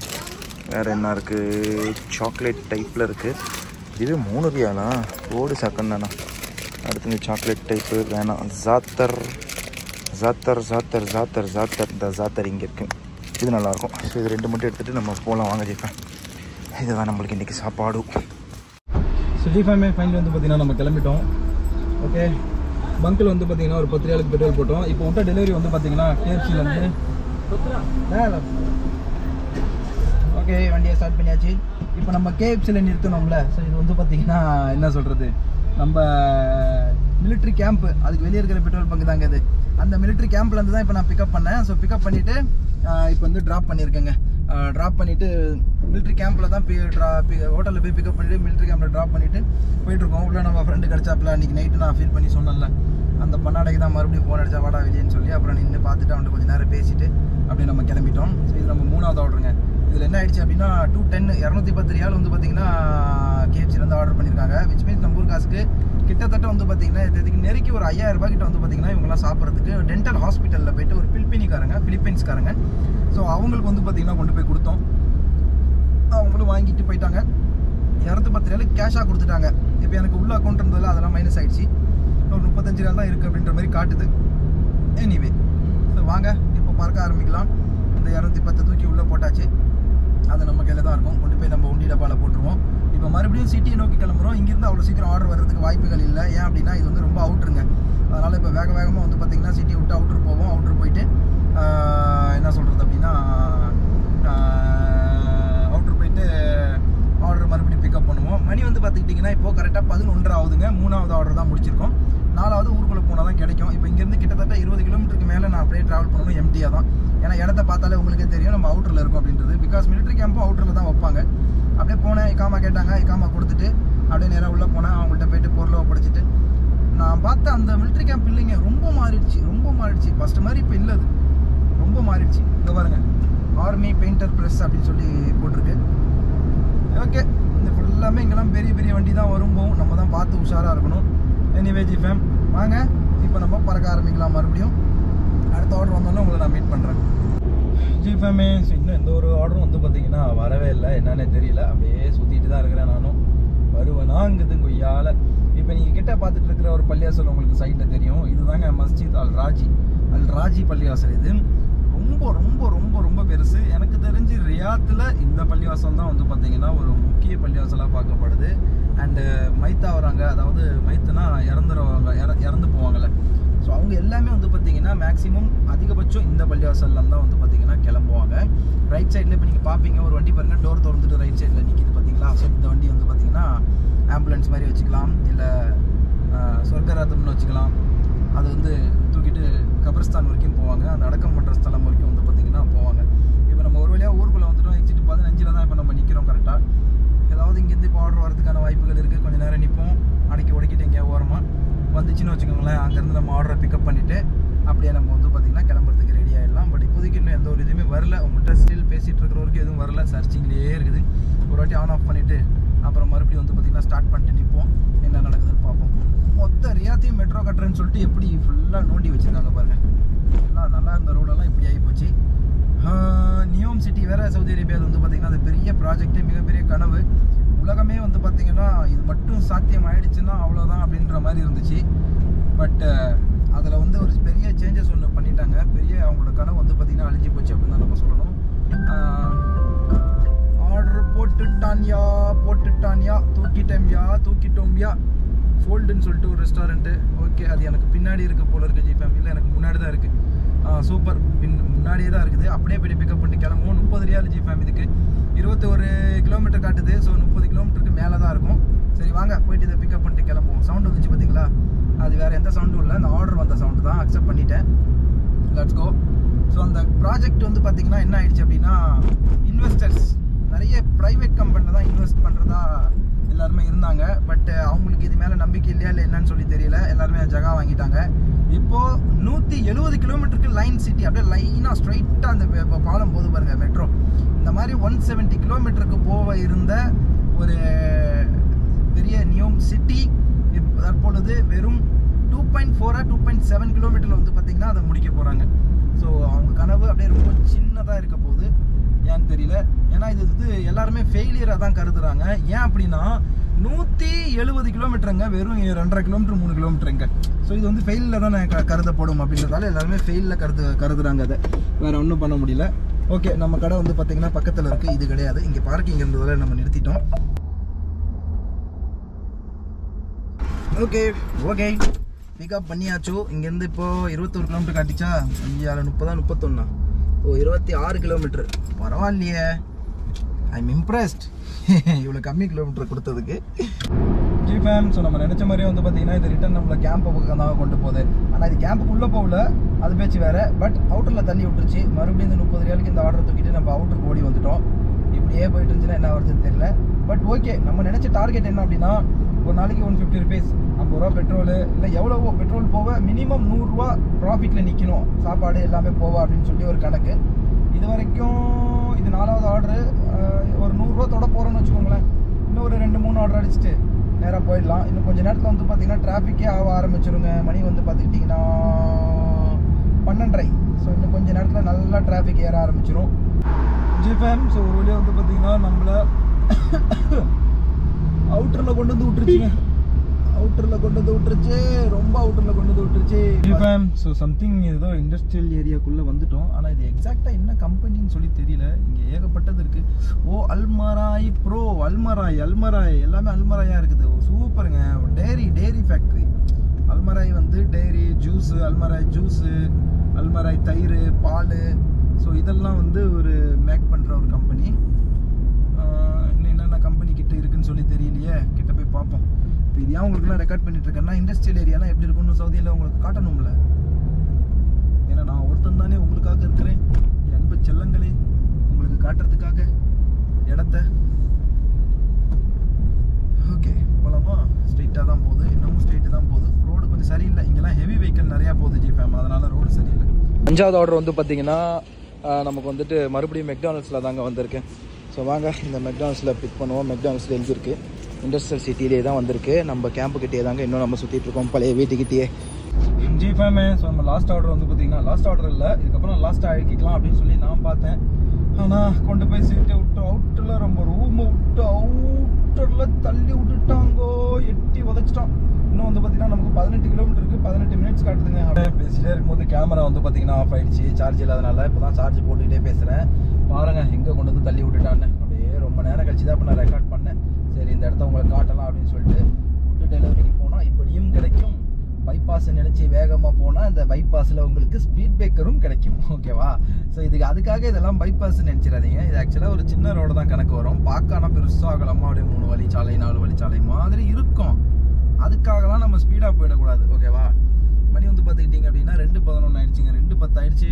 வேறு என்ன இருக்குது, சாக்லேட் டைப்பில் இருக்குது. இதுவே 3 ரியாலா, ஓடு சக்கன் தானே. அடுத்து இந்த சாக்லேட் டைப்பு வேணாம். ஜாத்தர் இந்த ஜாத்தர் இங்கே இருக்குது, இது நல்லாயிருக்கும். ஸோ இது 2 மட்டும் எடுத்துகிட்டு நம்ம போகலாம். வாங்க ஜிப்பேன், இதுதான் நம்மளுக்கு இன்றைக்கி சாப்பாடு. ஸோ ஜிஃபேமே ஃபைனல் வந்து பார்த்திங்கன்னா நம்ம கிளம்பிட்டோம். ஓகே, பங்கில் வந்து பார்த்திங்கன்னா ஒரு 10 ரியாலுக்கு பெட்ரோல் போட்டோம். இப்போ விட்ட டெலிவரி வந்து பார்த்திங்கன்னா கேஎஃப்சிலேருந்து. ஓகே, வண்டியை ஸ்டார்ட் பண்ணியாச்சு. இப்போ நம்ம கேஎஃப்சியில் நிறுத்தணும்ல. ஸோ இது வந்து பார்த்திங்கன்னா என்ன சொல்கிறது, நம்ம மிலிட்ரி கேம்ப்பு, அதுக்கு வெளியே இருக்கிற பெட்ரோல் பங்கு தாங்க இது. அந்த மிலிட்ரி கேம்ப்லேருந்து தான் இப்போ நான் பிக்கப் பண்ணேன். ஸோ பிக்கப் பண்ணிவிட்டு இப்போ வந்து ட்ராப் பண்ணியிருக்கேங்க. ட்ராப் பண்ணிவிட்டு மிலிட்ரி கேம்பில் தான் ஹோட்டலில் போய் பிக்கப் பண்ணிவிட்டு மிலிட்ரி கேம்பில் ட்ராப் பண்ணிவிட்டு போயிட்டுருக்கோம். உள்ள நம்ம ஃப்ரெண்டு கிடச்சாப்பில் அன்றைக்கி நைட்டு நான் ஃபீல் பண்ணி சொன்னேன்ல, அந்த பண்ணாடைக்கு தான் மறுபடியும் ஃபோன் அடிச்சா வாடா வெளியேன்னு சொல்லி அப்புறம் நின்று பார்த்துட்டு அவன்கிட்ட கொஞ்சம் நேரம் பேசிட்டு அப்படியே நம்ம கிளம்பிட்டோம். ஸோ இது நம்ம 3வது ஆர்டருங்க. இதில் என்ன ஆயிடுச்சு அப்படின்னா 210 ரியால் வந்து பார்த்திங்கன்னா கேஎஃப்சிலேருந்து ஆர்டர் பண்ணியிருக்காங்க. விச் மீன்ஸ் நம்ம ஊர் காசுக்கு கிட்டத்தட்ட வந்து பார்த்திங்கன்னா இதுக்கு நெருக்கி ஒரு 5000 ரூபாய் கிட்ட வந்து பார்த்திங்கன்னா இவங்கெல்லாம் சாப்பிட்றதுக்கு டென்டல் ஹாஸ்பிட்டலில் போய்ட்டு ஒரு பிலிப்பைன்ஸ்காரங்க. ஸோ அவங்களுக்கு வந்து பார்த்திங்கன்னா கொண்டு போய் கொடுத்தோம். அவங்களும் வாங்கிட்டு போயிட்டாங்க. 210 ரியாலுக்கு கேஷாக கொடுத்துட்டாங்க. இப்போ எனக்கு உள்ள அக்கௌண்ட் இருந்ததில் அதெல்லாம் மைனஸ் ஆகிடுச்சு. ஒரு 35 ரியால் தான் இருக்குது அப்படின்ற மாதிரி காட்டுது. எனிவே, ஸோ வாங்க இப்போ பார்க்க ஆரம்பிக்கலாம். இந்த 210 தூக்கி உள்ளே போட்டாச்சு. அது நம்ம கையில் தான் இருக்கும். கொண்டு போய் நம்ம உண்டி டப்பாவில் போட்டுருவோம். இப்போ மறுபடியும் சிட்டியை நோக்கி கிளம்புறோம். இங்கேருந்து அவ்வளோ சீக்கிரம் ஆர்டர் வர்றதுக்கு வாய்ப்புகள் இல்லை. ஏன் அப்படின்னா இது வந்து ரொம்ப அவுட்ருங்க. அதனால் இப்போ வேகமாக வந்து பார்த்திங்கன்னா சிட்டியை விட்டு அவுட்ரு போவோம். அவுட்ரு போயிட்டு என்ன சொல்கிறது அப்படின்னா அவுட்ரு போயிட்டு ஆர்டர் மறுபடியும் பிக்கப் பண்ணுவோம். மணி வந்து பார்த்துக்கிட்டிங்கன்னா இப்போது கரெக்டாக 11:30 ஆகுதுங்க. 3வது ஆர்டர் தான் முடிச்சிருக்கோம். 4வது ஊருக்குள்ளே போனால் தான் கிடைக்கும். இப்போ இங்கேருந்து கிட்டத்தட்ட 20 கிலோமீட்டருக்கு மேலே நான் அப்படியே ட்ராவல் பண்ணணும் எம்டியாக தான். ஏன்னா இடத்த பார்த்தாலே உங்களுக்கே தெரியும் நம்ம அவுட்டரில் இருக்கும் அப்படின்றது. பிகாஸ் மிலிட்ரி கேம்பும் அவுட்டரில் தான் வைப்பாங்க. அப்படியே போனேன், இக்காமா கேட்டாங்க, இக்காமா கொடுத்துட்டு அப்படியே நேராக உள்ளே போனேன். அவங்கள்ட்ட போய்ட்டு பொருளை படிச்சுட்டு நான் பார்த்தேன் அந்த மிலிட்ரி கேம்ப் இல்லைங்க, ரொம்ப மாறிடுச்சு. ஃபஸ்ட்டு மாதிரி இப்போ இல்லை, அது ரொம்ப மாறிடுச்சு. இங்கே பாருங்கள், ஆர்மி பெயிண்டர் ப்ரெஸ் அப்படின்னு சொல்லி போட்டிருக்கு. ஓகே, இந்த ஃபுல்லாமே இங்கெல்லாம் பெரிய பெரிய வண்டி தான் வரும் போகும். நம்ம தான் பார்த்து உஷாராக இருக்கணும். எனிவே ஜிஃபேம் வாங்க இப்போ நம்ம பறக்க ஆரம்பிக்கலாம். மறுபடியும் அடுத்த ஆர்டர் வந்தோன்னே உங்களை நான் மீட் பண்ணுறேன். ஜிஃபேமே இன்னும் எந்த ஒரு ஆர்டரும் வந்து பார்த்திங்கன்னா வரவே இல்லை. என்னன்னே தெரியல. அப்படியே சுற்றிட்டு தான் இருக்கிறேன் நானும். வருவேனாங்குது கொய்யால். இப்போ நீங்கள் கிட்ட பார்த்துட்டு இருக்கிற ஒரு பள்ளியாசல் உங்களுக்கு சைட்டில் தெரியும். இதுதாங்க மஸ்ஜித் அல் ராஜி பள்ளிவாசல். இது ரொம்ப ரொம்ப ரொம்ப ரொம்ப பெருசு. எனக்கு தெரிஞ்சு ரியாத்தில் இந்த பள்ளிவாசல் தான் வந்து பார்த்திங்கன்னா ஒரு முக்கிய பள்ளிவாசலாக பார்க்கப்படுது. அண்டு மைத்தா வராங்க, அதாவது மைத்துனா இறந்து போவாங்கள்ல. ஸோ அவங்க எல்லாமே வந்து பார்த்திங்கன்னா மேக்ஸிமம் அதிகபட்சம் இந்த பள்ளிவாசல்லாம் தான் வந்து பார்த்திங்கன்னா கிளம்புவாங்க. ரைட் சைடில் இப்போ நீங்கள் பார்ப்பீங்க ஒரு வண்டி பாருங்கள், டோர் திறந்துட்டு ரைட் சைடில் நிற்கிது பார்த்தீங்களா. ஸோ இந்த வண்டி வந்து பார்த்திங்கன்னா ஆம்புலன்ஸ் மாதிரி வச்சுக்கலாம், இல்லை சொர்க்கராத்தம்னு வச்சுக்கலாம். அது வந்து தூக்கிட்டு கபர்ஸ்தான் வரைக்கும் போவாங்க. அந்த அடக்கம் பண்ணுற ஸ்தலம் வரைக்கும் வந்து பார்த்திங்கன்னா போவாங்க. இப்போ நம்ம ஒரு வழியாக ஊருக்குள்ளே வந்துட்டோம். எக்ஸிட் 15 தான் இப்போ நம்ம நிற்கிறோம் கரெக்டாக. ஏதாவது இங்கேருந்து இப்போ ஆர்டர் வரதுக்கான வாய்ப்புகள் இருக்குது. கொஞ்சம் நேரம் நிற்போம், அடக்கி உடக்கிட்டு எங்கேயா ஓரமாக வந்துச்சுன்னு வச்சுக்கோங்களேன். அங்கேருந்து நம்ம ஆர்டரை பிக்கப் பண்ணிவிட்டு அப்படியே நம்ம வந்து பார்த்திங்கன்னா கிளம்புறதுக்கு ரெடி ஆகிடலாம். பட் இப்போதைக்கு இன்னும் எந்த ஒரு இதுவுமே வரல. உங்கள்கிட்ட ஸ்டில் பேசிகிட்டு இருக்கிறவருக்கு எதுவும் வரல, சர்ச்சிங்லேயே இருக்குது. ஒரு வாட்டி ஆன் ஆஃப் பண்ணிவிட்டு அப்புறம் மறுபடியும் வந்து பார்த்திங்கன்னா ஸ்டார்ட் பண்ணிட்டு நிற்போம், என்ன நடக்குதுன்னு பார்ப்போம். மொத்த ரியாத்தையும் மெட்ரோ கட்டுறேன்னு சொல்லிட்டு எப்படி ஃபுல்லாக நோண்டி வச்சுருக்காங்க பாருங்கள். எல்லாம் நல்லா இருந்த ரோடெல்லாம் இப்படி ஆகி போச்சு. நியோம் சிட்டி வேறு சவுதி அரேபியாவில் வந்து பார்த்திங்கன்னா அது பெரிய ப்ராஜெக்ட்டு, மிகப்பெரிய கனவு. உலகமே வந்து பார்த்திங்கன்னா இது மட்டும் சாத்தியம் ஆகிடுச்சுன்னா அவ்வளோதான் அப்படின்ற மாதிரி இருந்துச்சு. பட் அதில் வந்து ஒரு பெரிய சேஞ்சஸ் ஒன்று பண்ணிட்டாங்க. பெரிய அவங்களோட கனவு வந்து பார்த்திங்கன்னா அழிஞ்சு போச்சு அப்படின்னு தான் நம்ம சொல்லணும். ஆர்டர் போட்டுட்டான்யா தூக்கிட்டோம்யா ஃபோல்டுன்னு சொல்லிட்டு ஒரு ரெஸ்டாரண்ட்டு. ஓகே, அது எனக்கு பின்னாடி இருக்க போல இருக்குது ஜிஃபேம். இல்லை, எனக்கு முன்னாடி தான் இருக்குது. சூப்பர், முன்னாடியே தான் இருக்குது. அப்படியே போய்ட்டு பிக்கப் பண்ணிட்டு கிளம்புவோம். 30 ரியால் ஜிஃபேம். இதுக்கு 21 கிலோமீட்டர் காட்டுது. ஸோ 30 கிலோமீட்டருக்கு மேலே தான் இருக்கும். சரி வாங்க போயிட்டு இதை பிக்கப் பண்ணிட்டு கிளம்புவோம். சவுண்டு வந்துச்சு பார்த்தீங்களா, அது வேறு எந்த சவுண்டும் இல்லை, அந்த ஆர்டர் வந்த சவுண்டு தான். அக்செப்ட் பண்ணிட்டேன். Let's go. ஸோ அந்த ப்ராஜெக்ட் வந்து பார்த்தீங்கன்னா என்ன ஆயிடுச்சு அப்படின்னா, இன்வெஸ்டர்ஸ் நிறைய ப்ரைவேட் கம்பெனியில் தான் இன்வெஸ்ட் பண்ணுறதா எல்லாருமே இருந்தாங்க. பட் அவங்களுக்கு இது மேலே நம்பிக்கை இல்லையா இல்லை என்னன்னு சொல்லி தெரியல, எல்லாருமே ஜகா வாங்கிட்டாங்க. இப்போது 170 கிலோமீட்டருக்கு லைன் சிட்டி அப்படியே லைனாக ஸ்ட்ரைட்டாக அந்த இப்போ பாலம் போது பாருங்க மெட்ரோ. இந்த மாதிரி 170 கிலோமீட்டருக்கு போக இருந்த ஒரு பெரிய நியோம் சிட்டி தற்பொழுது வெறும் 2.4 2.7 கிலோமீட்டரில் வந்து பார்த்திங்கன்னா அதை முடிக்க போகிறாங்க. ஸோ அவங்க கனவு அப்படியே ரொம்ப சின்னதாக இருக்க போகுது. ஏன்னு தெரியல, ஏன்னா இது வந்து எல்லாருமே ஃபெயிலியராக தான் கருதுறாங்க. ஏன் அப்படின்னா 170 கிலோமீட்டருங்க, வெறும் 2.5 கிலோமீட்டர் 3 கிலோமீட்டருங்க. ஸோ இது வந்து ஃபெயிலில் தான் கருதப்படும் அப்படின்றதால எல்லாருமே ஃபெயிலில் கருதுறாங்க. அதை வேறு ஒன்றும் பண்ண முடியல. ஓகே, நம்ம கடை வந்து பார்த்திங்கன்னா பக்கத்தில் இருக்குது, இது கிடையாது. இங்கே பார்க்கிங் இருந்ததால் நம்ம நிறுத்திட்டோம். ஓகே பிக்கப் பண்ணியாச்சு. இங்கேருந்து இப்போது 21 கிலோமீட்டர் காட்டிச்சா, 5 30 31 ஓ 26 கிலோமீட்டர். பரவாயில்லையே, ஐ எம் இம்ப்ரெஸ்ட் இவ்வளோ கம்மி கிலோமீட்டர் கொடுத்ததுக்கு. ஜி ஃபேம், ஸோ நம்ம நினச்ச மாதிரியே வந்து பார்த்தீங்கன்னா இது ரிட்டன் நம்மளை கேம்பை பக்கம் தான் கொண்டு போகுது. ஆனால் இது கேம்புக்குள்ளே போகல, அது பேச்சு வேறு. பட் அவுட்டரில் தள்ளி விட்டுருச்சு. மறுபடியும் இந்த 30 ரியாலுக்கு இந்த ஆர்டரை தூக்கிட்டு நம்ம அவுட்டருக்கு ஓடி வந்துட்டோம். இப்படியே போயிட்டு இருந்துச்சுன்னா என்ன வருதுன்னு தெரியல. பட் ஓகே, நம்ம நினச்ச டார்கெட் என்ன அப்படின்னா, ஒரு நாளைக்கு 150 ருபீஸ், 50 ரூபா பெட்ரோலு, இல்லை எவ்வளவோ பெட்ரோல் போக மினிமம் 100 ரூபா ப்ராஃபிட்டில் நிற்கணும், சாப்பாடு எல்லாமே போவா அப்படின்னு சொல்லி ஒரு கணக்கு. இது வரைக்கும் இது 4வது ஆர்டரு. ஒரு 100 ரூபா தொட போகிறோன்னு வச்சுக்கோங்களேன். இன்னும் ஒரு 2-3 ஆர்டர் அடிச்சுட்டு நேராக போயிடலாம். இன்னும் கொஞ்சம் நேரத்தில் வந்து பார்த்திங்கன்னா டிராஃபிக்கே ஆக ஆரம்பிச்சிருங்க. மணி வந்து பார்த்துக்கிட்டிங்கன்னா 12:30. ஸோ இன்னும் கொஞ்சம் நேரத்தில் நல்லா டிராஃபிக் ஏற ஆரம்பிச்சிடும். ஜிஃபேம், ஸோ ஒரு வழியாக வந்து பார்த்திங்கன்னா நம்மளை அவுட்டரில் கொண்டு வந்து விட்டுருச்சுங்க. ரொம்ப அவுட்டரில் கொண்டு வந்து விட்டுருச்சு. ஜிஃபேம், ஸோ சம்திங் ஏதோ இண்டஸ்ட்ரியல் ஏரியாக்குள்ளே வந்துட்டோம். ஆனால் இது எக்ஸாக்டாக என்ன கம்பெனின்னு சொல்லி தெரியல. இங்கே ஏகப்பட்டது இருக்குது. ஓ அல்மராய் ப்ரோ, அல்மராய் எல்லாமே அல்மராயாக இருக்குது. சூப்பருங்க. Dairy factory. அல்மராய் வந்து டெய்ரி ஜூஸு, அல்மராய் தயிர், பால், ஸோ இதெல்லாம் வந்து ஒரு மேக் பண்ணுற ஒரு கம்பெனி. இன்னும் என்னென்ன கம்பெனி கிட்ட இருக்குன்னு சொல்லி தெரியலையே, கிட்ட போய் பார்ப்போம். இப்போ இது ஏன் உங்களுக்குலாம் ரெக்கார்ட் பண்ணிட்டு இருக்கேன்னா, இண்டஸ்ட்ரியல் ஏரியாலாம் எப்படி இருக்குன்னு சவுதியில் உங்களுக்கு காட்டணும்ல. ஏன்னா நான் ஒருத்தன் தானே உங்களுக்காக இருக்கிறேன், என் அன்பு செல்லங்களே, உங்களுக்கு காட்டுறதுக்காக இடத்த. ஓகே போகலாமா? ஸ்ட்ரெயிட்டாக தான் போகுது, இன்னமும் ஸ்ட்ரெயிட்டு தான் போகுது. ரோடு கொஞ்சம் சரியில்லை, இங்கெல்லாம் ஹெவி வெஹிக்கிள் நிறையா போகுது ஜி ஃபேம், அதனால ரோடு சரியில்லை. 5வது ஆர்டர் வந்து பார்த்தீங்கன்னா நமக்கு வந்துட்டு மறுபடியும் மெக்டானல்ஸில் தாங்க வந்திருக்கு. ஸோ வாங்க இந்த மெக்டானல்ஸில் பிக் பண்ணுவோம். மெக்டானல்ஸில் எங்கே இருக்குது? இண்டஸ்ட்ரியல் சிட்டிலே தான் வந்திருக்கு. நம்ம கேம்புக்கிட்டே தாங்க இன்னும் நம்ம சுற்றிட்டு இருக்கோம், பழைய வீட்டுக்கிட்டே. ஜி ஃபேமே, ஸோ நம்ம லாஸ்ட் ஆர்டர் வந்து பார்த்தீங்கன்னா, லாஸ்ட் ஆர்டர் இல்லை, இதுக்கப்புறம் லாஸ்ட்டாக அழிக்கலாம் அப்படின்னு சொல்லி நான் பார்த்தேன். ஆனால் கொண்டு போய் சீட்டை விட்டு அவுட்டரில் ரொம்ப ரூமை விட்டு அவுட்டரில் தள்ளி விட்டுட்டாங்கோ, எட்டி உதச்சிட்டான். இன்னும் வந்து பார்த்தீங்கன்னா நமக்கு 18 கிலோமீட்டருக்கு 18 மினிட்ஸ் காட்டுதுங்க. அப்படியே பேசிகிட்டே இருக்கும்போது கேமரா வந்து பார்த்தீங்கன்னா ஆஃப் ஆகிடுச்சு, சார்ஜ் இல்லாதனால. இப்போ தான் சார்ஜ் போட்டுக்கிட்டே பேசுகிறேன். பாருங்கள் எங்கே கொண்டு வந்து தள்ளி விட்டுட்டான்னு. அப்படியே ரொம்ப நேரம் கழிச்சு தான் இப்போ நான் ரெக்கார்ட் பண்ணேன். சரி இந்த இடத்த உங்களுக்கு காட்டலாம் அப்படின்னு சொல்லிட்டு. ஃபுட்டு டெலிவரிக்கு போனால் இப்படியும் கிடைக்கும், பைபாஸ் நினச்சி வேகமாக போனால் இந்த பைபாஸில் உங்களுக்கு ஸ்பீட் பிரேக்கரும் கிடைக்கும். ஓகேவா? ஸோ அதுக்காக இதெல்லாம் பைபாஸ் நினச்சிடாதீங்க. இது ஆக்சுவலாக ஒரு சின்ன ரோடு தான் கணக்கு வரும். பார்க்க ஆனால் பெருசாக ஆகலாமா, அப்படியே 3 வழிச்சாலை 4 வழிச்சாலை மாதிரி இருக்கும். அதுக்காகலாம் நம்ம ஸ்பீடாக போயிடக்கூடாது. ஓகேவா? மணி வந்து பார்த்துக்கிட்டிங்க அப்படின்னா 2:11 ஆயிடுச்சுங்க. 2:10 ஆயிடுச்சு.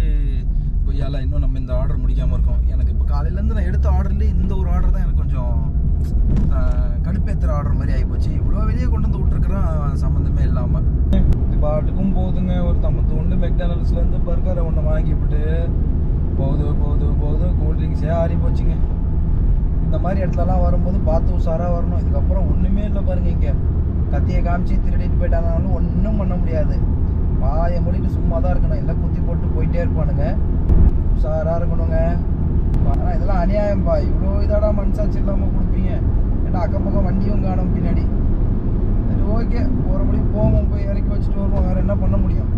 கொய்யால இன்னும் நம்ம இந்த ஆர்டர் முடிக்காமல் இருக்கோம். எனக்கு இப்போ காலையிலேருந்து நான் எடுத்த ஆர்டர்லேயே இந்த ஒரு ஆர்டர் தான் எனக்கு கொஞ்சம் கடுப்பேற்றுற ஆர்டர் மாதிரி ஆகிப்போச்சு. இவ்வளோ வெளியே கொண்டு வந்து விட்ருக்குறோம் சம்மந்தமே இல்லாமல். இது பாட்டுக்கும் போதுங்க. ஒரு 51 மெக்டானல்ஸ்லேருந்து பர்கரை ஒன்று வாங்கிவிட்டு போகுது கூல் ட்ரிங்க்ஸே ஆறி போச்சுங்க. இந்த மாதிரி இடத்துலலாம் வரும்போது பார்த்து உஷாராக வரணும். இதுக்கப்புறம் ஒன்றுமே இல்லை பாருங்கள். இங்கே கத்தியை காமிச்சு திருடிட்டு போயிட்டாங்கனாலும் ஒன்றும் பண்ண முடியாது. வாயை மூடிட்டு சும்மா தான் இருக்கணும். எல்லாம் குத்தி போட்டு போயிட்டே இருப்பானுங்க. உஷாராக இருக்கணுங்க. ஆனால் இதெல்லாம் அநியாயம்பா. இவ்வளோ இதாடா மனசாச்சு இல்லாமல் கொடுப்பீங்க. ஏன்னா அக்கம் பக்கம் வண்டியும் காணும் பின்னாடி. சரி ஓகே, போகிறபடி போவோம், போய் இறக்கி வச்சுட்டு வருவோம். வேறு என்ன பண்ண முடியும்?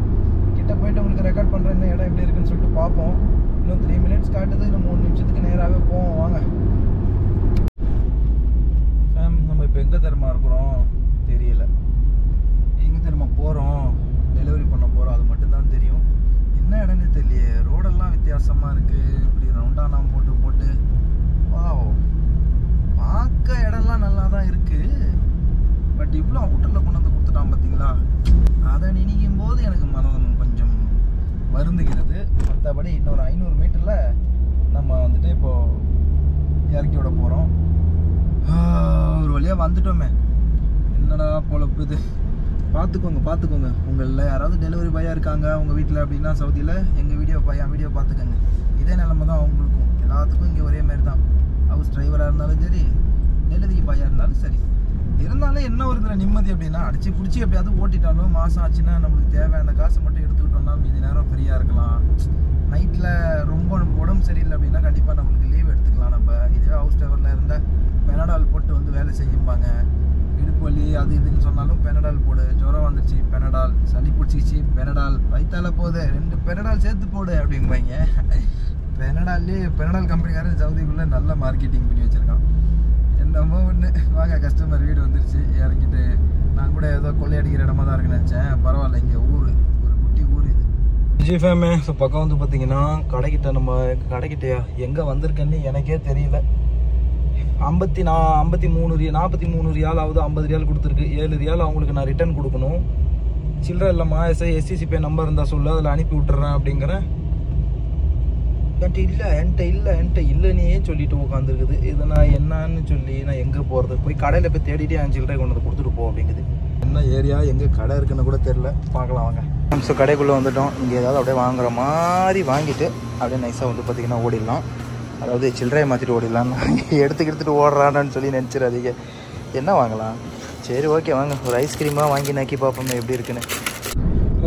கிட்ட போயிட்டு உங்களுக்கு ரெக்கார்ட் பண்ணுற இந்த இடம் எப்படி இருக்குன்னு சொல்லிட்டு பார்ப்போம். இன்னும் 3 மினிட்ஸ் காட்டுது. இன்னும் 3 நிமிஷத்துக்கு நேராகவே போவோம். வாங்க. நம்ம இப்போ எங்கே தெரியுமா இருக்கிறோம் தெரியல. எங்கே தெரியுமா போகிறோம்? டெலிவரி பண்ண போகிறோம், அது மட்டும்தான் தெரியும். என்ன இடம்னு தெரியலையே. ரோடெல்லாம் வித்தியாசமாக இருக்குது. இப்படி ரவுண்டாக நாம் போட்டு வா, பார்க்க இடம்லாம் நல்லா தான் இருக்குது. பட் இவ்வளோ அவுட்டரில் கொண்டு வந்து கொடுத்துட்டான் பார்த்தீங்களா? அதை நினைக்கும் போது எனக்கு மனம் கொஞ்சம் வருந்துகிறது. மற்றபடி இன்னொரு 500 மீட்டரில் நம்ம வந்துட்டு இப்போது இறக்கி விட போகிறோம். ஒரு வழியாக வந்துட்டோமே, என்னடா பொழப்புது. பார்த்துக்கோங்க. உங்களில் யாராவது டெலிவரி பாயாக இருக்காங்க உங்கள் வீட்டில் அப்படின்னா சவுதியில், எங்கள் வீடியோ பார்த்துக்கோங்க. இதே நிலைமை தான் அவங்களுக்கும். எல்லாத்துக்கும் இங்கே ஒரே மாதிரி தான். ஹவுஸ் டிரைவராக இருந்தாலும் சரி, டெலிவரி பாயாக இருந்தாலும் சரி. இருந்தாலும் என்ன ஒரு இதில் நிம்மதி அப்படின்னா, அடிச்சு பிடிச்சி எப்படியாவது ஓட்டிட்டாலும் மாதம் ஆச்சுன்னா நம்மளுக்கு தேவையான காசை மட்டும் எடுத்துக்கிட்டோம்னா மீதி நேரம் ஃப்ரீயாக இருக்கலாம். நைட்டில் ரொம்ப உடம்பு சரியில்லை அப்படின்னா கண்டிப்பாக நம்மளுக்கு லீவ் எடுத்துக்கலாம். நம்ம இதுவே ஹவுஸ் டிரைவரில் இருந்தால் பெனடால் போட்டு வந்து வேலை செய்யும்பாங்க. இடுப்பு வலி அது இதுன்னு சொன்னாலும் பெனடால் போடு, ஜுரம் வந்துச்சு பெனடால், சளி பிடிச்சிச்சு பெனடால், வயிற்றால போகுது 2 பெனடால் சேர்த்து போடு அப்படிம்பாங்க. பெனடால் கம்பெனிக்காரன் சவுதிக்குள்ளே நல்ல மார்க்கெட்டிங் பண்ணி வச்சுருக்கான். என்னமோ ஒன்று. வாங்க, கஸ்டமர் வீடு வந்துருச்சு. இறக்கிட்டு நான் கூட ஏதோ கொள்ளையடிக்கிற இடமா தான் இருக்குன்னு நினச்சேன். பரவாயில்ல, இங்கே ஒரு குட்டி ஊர் இது. விஜய் ஃபேமே. ஸோ பக்கம் வந்து பார்த்தீங்கன்னா கடைக்கிட்டயா எங்கே வந்திருக்கேன்னு எனக்கே தெரியல. 43 ரியால் ஆகுது. 50 ரியால் கொடுத்துருக்கு. 7 ரியால் அவங்களுக்கு நான் ரிட்டர்ன் கொடுக்கணும். சில்லற இல்லைம்மா, SICP நம்பர் இருந்தால் சொல்லு, அதில் அனுப்பி விட்டுறேன் அப்படிங்கிறேன். என்கிட்ட இல்லைன்னே சொல்லிட்டு உட்காந்துருக்குது. இதை நான் என்னன்னு சொல்லி நான் எங்கே போகிறது? போய் கடையில் போய் தேடிட்டு என் சில்லறை கொண்டு வந்து கொடுத்துட்டு போ அப்படிங்குது. என்ன ஏரியா, எங்கே கடை இருக்குன்னு கூட தெரில. பார்க்கலாம் வாங்க. ஸோ கடைக்குள்ளே வந்துட்டோம். இங்கே ஏதாவது அப்படியே வாங்குற மாதிரி வாங்கிட்டு அப்படியே நைஸாக வந்து பார்த்திங்கன்னா ஓடிடலாம். அதாவது சில்லறையை மாற்றிட்டு ஓடிடலாம். எடுத்துக்கிட்டு ஓடுறான்னு சொல்லி நினச்சிடாதீங்க. என்ன வாங்கலாம்? சரி ஓகே வாங்க, ஒரு ஐஸ்கிரீமாக வாங்கி நக்கி பார்ப்போமே எப்படி இருக்குன்னு.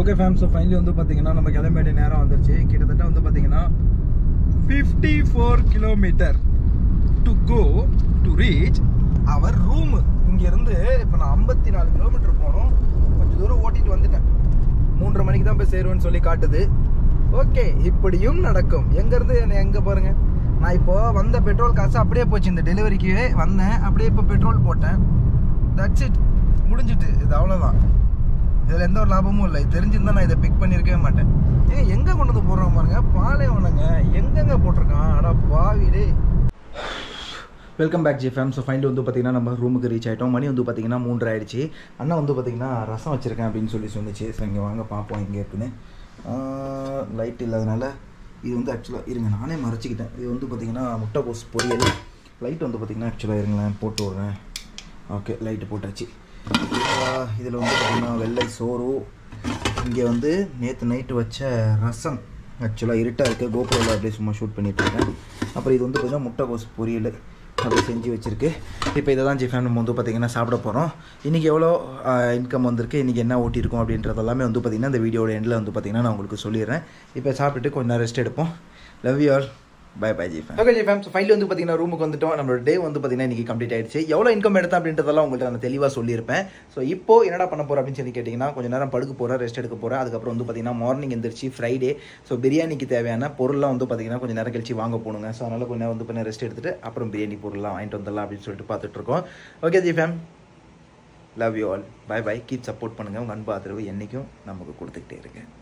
Okay fame. ஸோ ஃபைனலி வந்து பார்த்திங்கன்னா நம்ம கிளம்ப வேண்டிய நேரம் வந்துருச்சு. கிட்டத்தட்ட வந்து பார்த்திங்கன்னா 54 kilometre to go to reach our room. இங்கேருந்து இப்போ நான் 54 கிலோமீட்டர் போகணும். கொஞ்சம் தூரம் ஓட்டிட்டு வந்துட்டேன். 3:30 மணிக்கு தான் போய் சேருவேன்னு சொல்லி காட்டுது. ஓகே, இப்படியும் நடக்கும். எங்கேருந்து எங்கே பாருங்கள். நான் இப்போது வந்த பெட்ரோல் காசு அப்படியே போச்சு. இந்த டெலிவரிக்கு வந்தேன், அப்படியே இப்போ பெட்ரோல் போட்டேன். தட்ஸ் இட், முடிஞ்சிட்டு. இது அவ்வளோதான். இதில் எந்த ஒரு லாபமும் இல்லை. தெரிஞ்சிருந்தால் நான் இதை பிக் பண்ணியிருக்கவே மாட்டேன். எங்கே கொண்டு வந்து போடுறோம் பாருங்க, பாலைவனங்க. எங்கெங்கே போட்டிருக்கான், ஆனால் பாவிடே. Welcome back G fame. So finally வந்து பார்த்திங்கன்னா நம்ம ரூமுக்கு ரீச் ஆகிட்டோம். மணி வந்து பார்த்திங்கன்னா 3:30 ஆகிடுச்சு. அண்ணா வந்து பார்த்திங்கன்னா ரசம் வச்சுருக்கேன் அப்படின்னு சொல்லி சொன்னிச்சு. ஸோ இங்கே வாங்க பார்ப்போம் எங்கே இருக்குன்னு. லைட் இல்லாதனால இது வந்து ஆக்சுவலாக இருங்க, நானே மறைச்சிக்கிட்டேன். இது வந்து பார்த்திங்கன்னா முட்டைக்கோஸ் பொரியல். லைட் வந்து பார்த்திங்கன்னா ஆக்சுவலாக இருங்களேன் போட்டு விட்றேன். ஓகே, லைட்டு போட்டாச்சு. இதில் வந்து பார்த்திங்கன்னா வெள்ளை சோறு. இங்கே வந்து நேற்று நைட்டு வச்ச ரசம். ஆக்சுவலாக இருட்டாக இருக்குது, கோபுரில் அப்படியே சும்மா ஷூட் பண்ணிகிட்டு இருக்கேன். அப்புறம் இது வந்து பார்த்திங்கன்னா முட்டைக்கோஸ் பொரியல் அப்படியே செஞ்சு வச்சுருக்கு. இப்போ இதை தான் ஜிஃபேம் நம்ம வந்து பார்த்திங்கன்னா சாப்பிட போகிறோம். இன்றைக்கி எவ்வளோ இன்கம் வந்திருக்கு, இன்றைக்கி என்ன ஓட்டியிருக்கோம் அப்படின்றது எல்லாமே வந்து பார்த்திங்கன்னா இந்த வீடியோட எண்டில் வந்து பார்த்திங்கன்னா நான் உங்களுக்கு சொல்லிடுறேன். இப்போ சாப்பிட்டுட்டு கொஞ்சம் நேரம் ரெஸ்ட் எடுப்போம். Love you all. Bye bye G fame. Okay G fame. So finally வந்து பார்த்திங்கன்னா ரூமுக்கு வந்துட்டோம். நம்மளோட டே வந்து பார்த்திங்கன்னா இன்றைக்கி கம்ப்ளீட் ஆகிடுச்சு. எவ்வளோ இன்கம் எடுத்தேன் அப்படின்றதெல்லாம் உங்கள்கிட்ட நான் தெளிவாக சொல்லியிருப்பேன். ஸோ இப்போ என்னடா பண்ண போகிறேன் அப்படின்னு சொல்லி கேட்டிங்கன்னா, கொஞ்சம் நேரம் படுக்க போகிறேன், ரெஸ்ட் எடுக்க போகிறேன். அதுக்கப்புறம் வந்து பார்த்திங்கன்னா மார்னிங் எந்திரிச்சு ஃப்ரைடே. ஸோ பிரியாணிக்கு தேவையான பொருள்லாம் வந்து பார்த்திங்கன்னா கொஞ்சம் நேரம் கழிச்சு வாங்க போகணுங்க. ஸோ அதனால் கொஞ்சம் நேரம் வந்து பண்ண ரெஸ்ட் எடுத்துகிட்டு அப்புறம் பிரியாணி பொருள்லாம் வாங்கிட்டு வந்துடலாம் அப்படின்னு சொல்லிட்டு பார்த்துட்ருக்கோம். Okay G fame, love you all. Bye bye. Keep support பண்ணுங்கள். உங்கள் அன்பு ஆதரவு என்றைக்கும் நமக்கு கொடுத்துக்கிட்டே இருக்கேன்.